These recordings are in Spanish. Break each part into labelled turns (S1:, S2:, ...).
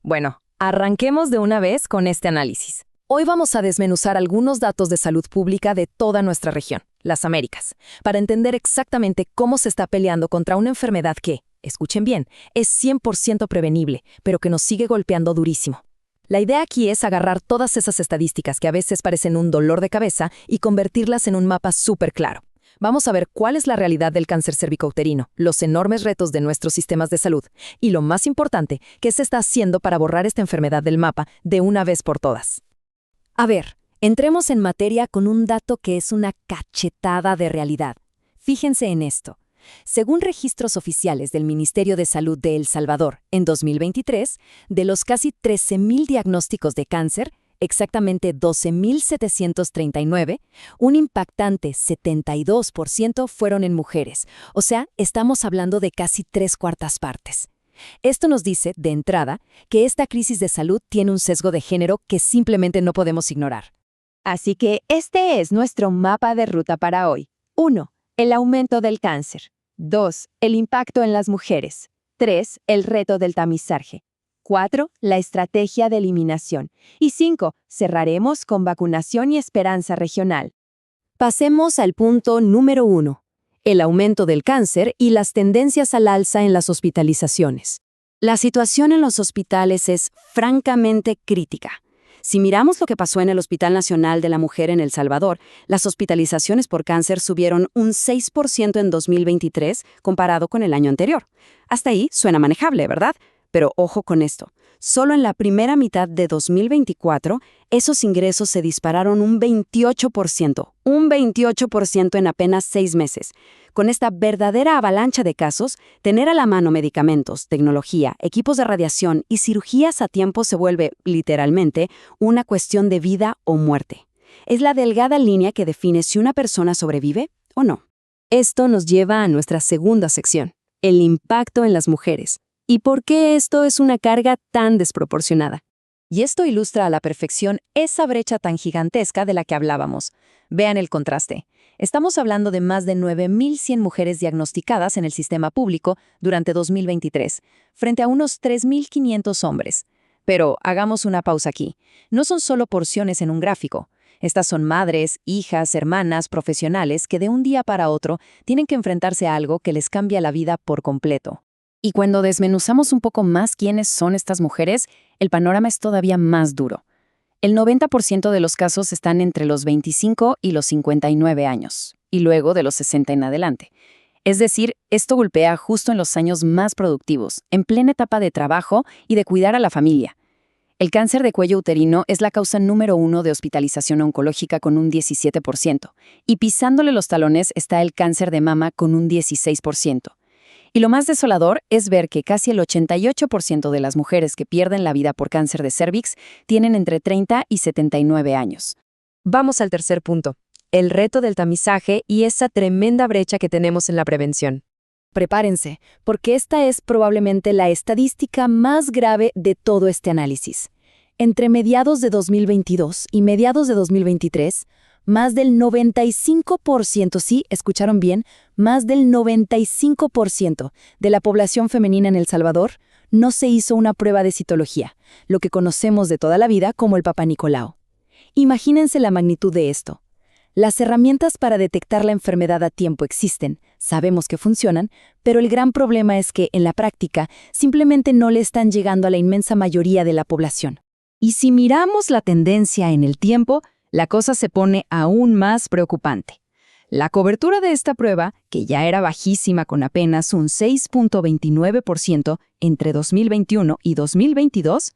S1: Bueno, arranquemos de una vez con este análisis. Hoy vamos a desmenuzar algunos datos de salud pública de toda nuestra región, las Américas, para entender exactamente cómo se está peleando contra una enfermedad que, escuchen bien, es 100% prevenible, pero que nos sigue golpeando durísimo. La idea aquí es agarrar todas esas estadísticas que a veces parecen un dolor de cabeza y convertirlas en un mapa súper claro. Vamos a ver cuál es la realidad del cáncer cervicouterino, los enormes retos de nuestros sistemas de salud y, lo más importante, qué se está haciendo para borrar esta enfermedad del mapa de una vez por todas. A ver, entremos en materia con un dato que es una cachetada de realidad. Fíjense en esto. Según registros oficiales del Ministerio de Salud de El Salvador, en 2023, de los casi 13,000 diagnósticos de cáncer, exactamente 12,739, un impactante 72% fueron en mujeres. O sea, estamos hablando de casi 3/4 partes. Esto nos dice, de entrada, que esta crisis de salud tiene un sesgo de género que simplemente no podemos ignorar.
S2: Así que este es nuestro mapa de ruta para hoy. 1. El aumento del cáncer. 2. El impacto en las mujeres. 3. El reto del tamizaje. 4. La estrategia de eliminación. Y 5. Cerraremos con vacunación y esperanza regional.
S1: Pasemos al punto número 1. El aumento del cáncer y las tendencias al alza en las hospitalizaciones. La situación en los hospitales es francamente crítica. Si miramos lo que pasó en el Hospital Nacional de la Mujer en El Salvador, las hospitalizaciones por cáncer subieron un 6% en 2023 comparado con el año anterior. Hasta ahí suena manejable, ¿verdad? Pero ojo con esto. Solo en la primera mitad de 2024, esos ingresos se dispararon un 28% en apenas 6 meses. Con esta verdadera avalancha de casos, tener a la mano medicamentos, tecnología, equipos de radiación y cirugías a tiempo se vuelve, literalmente, una cuestión de vida o muerte. Es la delgada línea que define si una persona sobrevive o no. Esto nos lleva a nuestra segunda sección, el impacto en las mujeres. ¿Y por qué esto es una carga tan desproporcionada? Y esto ilustra a la perfección esa brecha tan gigantesca de la que hablábamos. Vean el contraste. Estamos hablando de más de 9,100 mujeres diagnosticadas en el sistema público durante 2023, frente a unos 3,500 hombres. Pero hagamos una pausa aquí. No son solo porciones en un gráfico. Estas son madres, hijas, hermanas, profesionales que de un día para otro tienen que enfrentarse a algo que les cambia la vida por completo. Y cuando desmenuzamos un poco más quiénes son estas mujeres, el panorama es todavía más duro. El 90% de los casos están entre los 25 y los 59 años, y luego de los 60 en adelante. Es decir, esto golpea justo en los años más productivos, en plena etapa de trabajo y de cuidar a la familia. El cáncer de cuello uterino es la causa número 1 de hospitalización oncológica con un 17%, y pisándole los talones está el cáncer de mama con un 16%. Y lo más desolador es ver que casi el 88% de las mujeres que pierden la vida por cáncer de cérvix tienen entre 30 y 79 años. Vamos al tercer punto, el reto del tamizaje y esa tremenda brecha que tenemos en la prevención. Prepárense, porque esta es probablemente la estadística más grave de todo este análisis. Entre mediados de 2022 y mediados de 2023, más del 95%, sí, escucharon bien, más del 95% de la población femenina en El Salvador no se hizo una prueba de citología, lo que conocemos de toda la vida como el Papá Nicolau. Imagínense la magnitud de esto. Las herramientas para detectar la enfermedad a tiempo existen, sabemos que funcionan, pero el gran problema es que, en la práctica, simplemente no le están llegando a la inmensa mayoría de la población. Y si miramos la tendencia en el tiempo, la cosa se pone aún más preocupante. La cobertura de esta prueba, que ya era bajísima con apenas un 6,29% entre 2021 y 2022,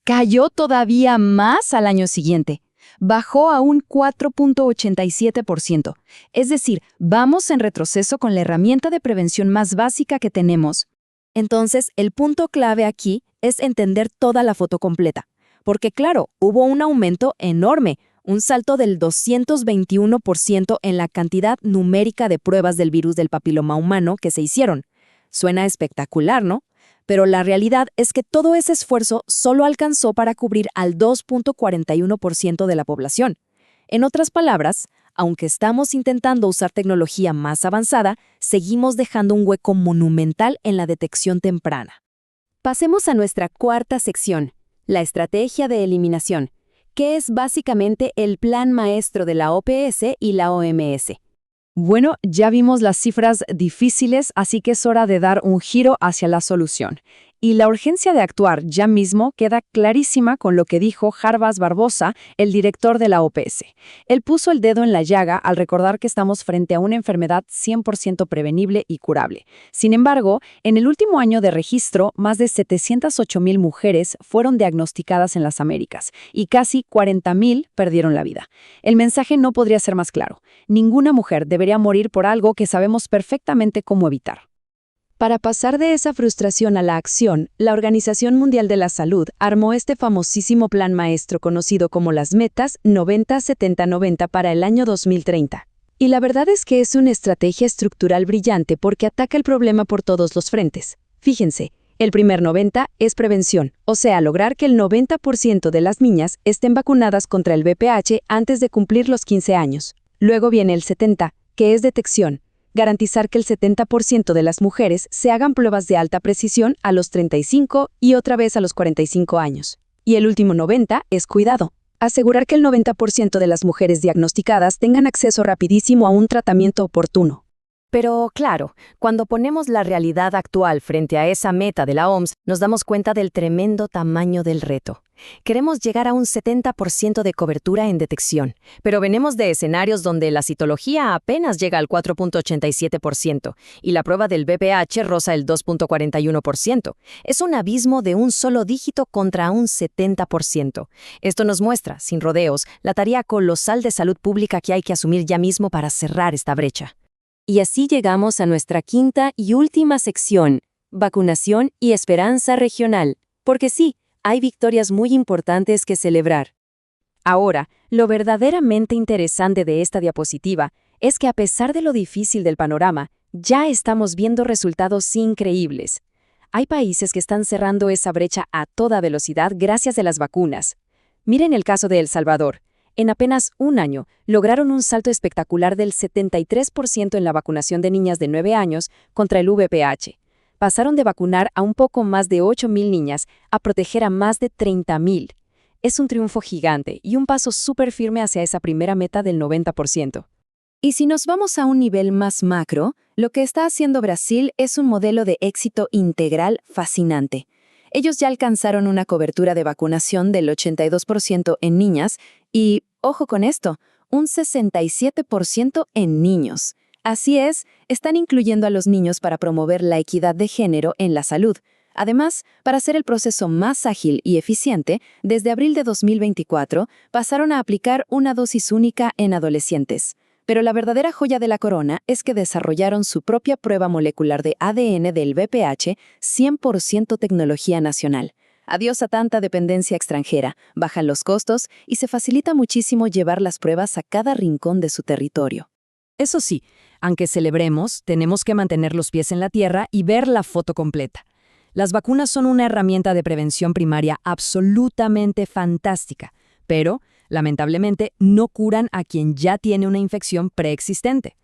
S1: cayó todavía más al año siguiente. Bajó a un 4,87%. Es decir, vamos en retroceso con la herramienta de prevención más básica que tenemos. Entonces, el punto clave aquí es entender toda la foto completa. Porque claro, hubo un aumento enorme, un salto del 221% en la cantidad numérica de pruebas del virus del papiloma humano que se hicieron. Suena espectacular, ¿no? Pero la realidad es que todo ese esfuerzo solo alcanzó para cubrir al 2,41% de la población. En otras palabras, aunque estamos intentando usar tecnología más avanzada, seguimos dejando un hueco monumental en la detección temprana. Pasemos a nuestra cuarta sección, la estrategia de eliminación, que es básicamente el plan maestro de la OPS y la OMS.
S2: Bueno, ya vimos las cifras difíciles, así que es hora de dar un giro hacia la solución. Y la urgencia de actuar ya mismo queda clarísima con lo que dijo Harbaz Barbosa, el director de la OPS. Él puso el dedo en la llaga al recordar que estamos frente a una enfermedad 100% prevenible y curable. Sin embargo, en el último año de registro, más de 708,000 mujeres fueron diagnosticadas en las Américas y casi 40,000 perdieron la vida. El mensaje no podría ser más claro. Ninguna mujer debería morir por algo que sabemos perfectamente cómo evitar. Para pasar de esa frustración a la acción, la Organización Mundial de la Salud armó este famosísimo plan maestro conocido como las metas 90-70-90 para el año 2030. Y la verdad es que es una estrategia estructural brillante porque ataca el problema por todos los frentes. Fíjense, el primer 90 es prevención, o sea, lograr que el 90% de las niñas estén vacunadas contra el VPH antes de cumplir los 15 años. Luego viene el 70, que es detección. Garantizar que el 70% de las mujeres se hagan pruebas de alta precisión a los 35 y otra vez a los 45 años. Y el último 90 es cuidado. Asegurar que el 90% de las mujeres diagnosticadas tengan acceso rapidísimo a un tratamiento oportuno.
S1: Pero claro, cuando ponemos la realidad actual frente a esa meta de la OMS, nos damos cuenta del tremendo tamaño del reto. Queremos llegar a un 70% de cobertura en detección, pero venimos de escenarios donde la citología apenas llega al 4.87% y la prueba del VPH roza el 2.41%. Es un abismo de un solo dígito contra un 70%. Esto nos muestra, sin rodeos, la tarea colosal de salud pública que hay que asumir ya mismo para cerrar esta brecha. Y así llegamos a nuestra quinta y última sección, vacunación y esperanza regional. Porque sí, hay victorias muy importantes que celebrar. Ahora, lo verdaderamente interesante de esta diapositiva es que a pesar de lo difícil del panorama, ya estamos viendo resultados increíbles. Hay países que están cerrando esa brecha a toda velocidad gracias a las vacunas. Miren el caso de El Salvador. En apenas un año, lograron un salto espectacular del 73% en la vacunación de niñas de 9 años contra el VPH. Pasaron de vacunar a un poco más de 8,000 niñas a proteger a más de 30,000. Es un triunfo gigante y un paso súper firme hacia esa primera meta del 90%. Y si nos vamos a un nivel más macro, lo que está haciendo Brasil es un modelo de éxito integral fascinante. Ellos ya alcanzaron una cobertura de vacunación del 82% en niñas y, ojo con esto, un 67% en niños. Así es, están incluyendo a los niños para promover la equidad de género en la salud. Además, para hacer el proceso más ágil y eficiente, desde abril de 2024 pasaron a aplicar una dosis única en adolescentes. Pero la verdadera joya de la corona es que desarrollaron su propia prueba molecular de ADN del VPH, 100% tecnología nacional. Adiós a tanta dependencia extranjera, bajan los costos y se facilita muchísimo llevar las pruebas a cada rincón de su territorio. Eso sí, aunque celebremos, tenemos que mantener los pies en la tierra y ver la foto completa. Las vacunas son una herramienta de prevención primaria absolutamente fantástica, pero, lamentablemente, no curan a quien ya tiene una infección preexistente.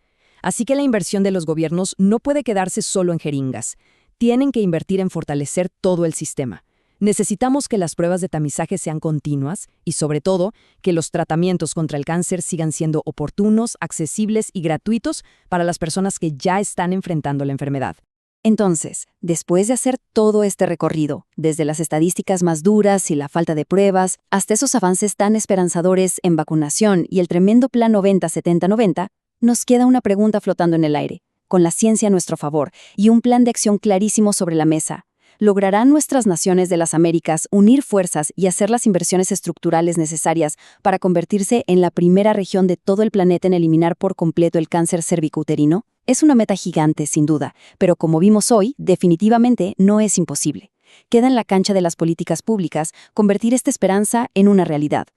S1: Así que la inversión de los gobiernos no puede quedarse solo en jeringas. Tienen que invertir en fortalecer todo el sistema. Necesitamos que las pruebas de tamizaje sean continuas y, sobre todo, que los tratamientos contra el cáncer sigan siendo oportunos, accesibles y gratuitos para las personas que ya están enfrentando la enfermedad. Entonces, después de hacer todo este recorrido, desde las estadísticas más duras y la falta de pruebas, hasta esos avances tan esperanzadores en vacunación y el tremendo plan 90-70-90, nos queda una pregunta flotando en el aire, con la ciencia a nuestro favor y un plan de acción clarísimo sobre la mesa. ¿Lograrán nuestras naciones de las Américas unir fuerzas y hacer las inversiones estructurales necesarias para convertirse en la primera región de todo el planeta en eliminar por completo el cáncer cervicouterino? Es una meta gigante, sin duda, pero como vimos hoy, definitivamente no es imposible. Queda en la cancha de las políticas públicas convertir esta esperanza en una realidad.